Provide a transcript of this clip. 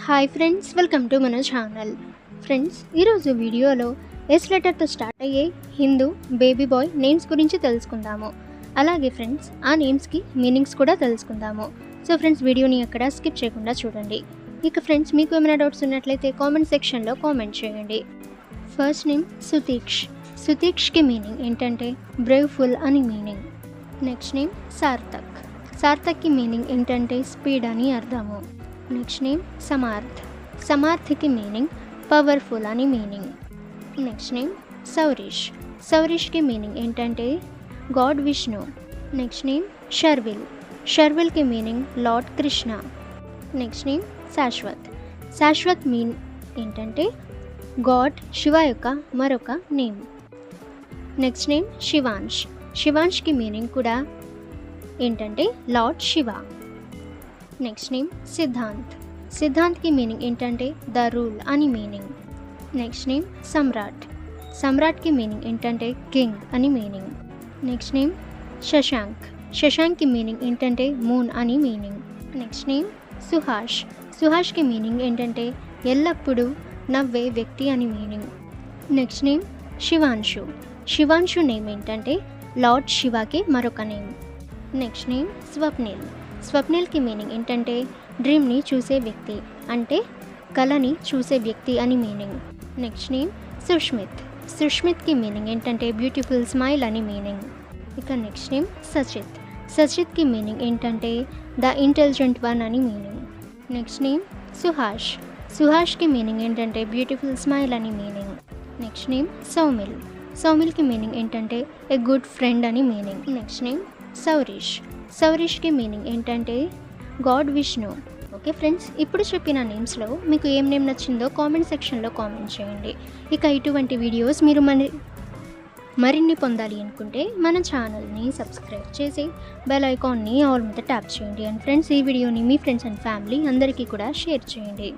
Hi friends, welcome to మన channel. Friends, ఈరోజు వీడియోలో ఎస్ లెటర్తో స్టార్ట్ అయ్యే హిందూ బేబీ బాయ్ నేమ్స్ గురించి తెలుసుకుందాము. అలాగే ఫ్రెండ్స్, ఆ నేమ్స్కి మీనింగ్స్ కూడా తెలుసుకుందాము. సో ఫ్రెండ్స్, వీడియోని ఎక్కడ స్కిప్ చేయకుండా చూడండి. ఇక ఫ్రెండ్స్, మీకు ఏమైనా డౌట్స్ ఉన్నట్లయితే కామెంట్ సెక్షన్లో కామెంట్ చేయండి. First name Suteeksh. సుతీక్షకి మీనింగ్ ఏంటంటే బ్రేవ్ఫుల్ అని మీనింగ్. Next name Sarthak. సార్థక్కి మీనింగ్ ఏంటంటే స్పీడ్ అని అర్థము. Next name Samarth. సమార్థ్కి మీనింగ్ పవర్ఫుల్ అని మీనింగ్. Next name Saurish. సౌరీష్కి మీనింగ్ ఏంటంటే God Vishnu. Next name Sharvil. షర్విల్కి meaning lord Krishna. Next name Shashwat. Shashwat mean ఏంటంటే గాడ్ శివ యొక్క మరొక నేమ్. Next name Shivansh. శివాంష్కి మీనింగ్ కూడా ఏంటంటే lord Shiva. Next name Siddhant. సిద్ధాంత్కి మీనింగ్ ఏంటంటే ద రూల్ అని మీనింగ్. Next name Samrat. సమ్రాట్కి మీనింగ్ ఏంటంటే కింగ్ అని మీనింగ్. Next name Shashank. శశాంక్కి మీనింగ్ ఏంటంటే మూన్ అని మీనింగ్. Next name Suhas. సుహాష్కి మీనింగ్ ఏంటంటే ఎల్లప్పుడూ నవ్వే వ్యక్తి అని meaning. Next name Shivanshu. Shivanshu name ఏంటంటే లార్డ్ శివాకి మరొక నేమ్. Next name Swapnil. స్వప్నిల్కి మీనింగ్ ఏంటంటే డ్రీమ్ని చూసే వ్యక్తి, అంటే కళని చూసే వ్యక్తి అని మీనింగ్. Next name Sushmit. సుష్మిత్కి మీనింగ్ ఏంటంటే బ్యూటిఫుల్ స్మైల్ అని మీనింగ్. ఇక నెక్స్ట్ నేమ్ సచిత్. సచిత్కి మీనింగ్ ఏంటంటే ద ఇంటెలిజెంట్ వన్ అని మీనింగ్. Next name Suhas. సుహాష్కి మీనింగ్ ఏంటంటే బ్యూటిఫుల్ స్మైల్ అని మీనింగ్. Next name Saumil. సౌమిల్కి మీనింగ్ ఏంటంటే ఏ గుడ్ ఫ్రెండ్ అని మీనింగ్. Next name Saurish. సౌరీష్కి మీనింగ్ ఏంటంటే గాడ్ విష్ణు. ఓకే ఫ్రెండ్స్, ఇప్పుడు చెప్పిన నేమ్స్లో మీకు ఏం నేమ్ నచ్చిందో కామెంట్ సెక్షన్లో కామెంట్ చేయండి. ఇక ఇటువంటి వీడియోస్ మీరు మరిన్ని పొందాలి అనుకుంటే మన ఛానల్ని సబ్స్క్రైబ్ చేసి బెల్ ఐకాన్ని ఆల్ మీద ట్యాప్ చేయండి. అండ్ ఫ్రెండ్స్, ఈ వీడియోని మీ ఫ్రెండ్స్ అండ్ ఫ్యామిలీ అందరికీ కూడా షేర్ చేయండి.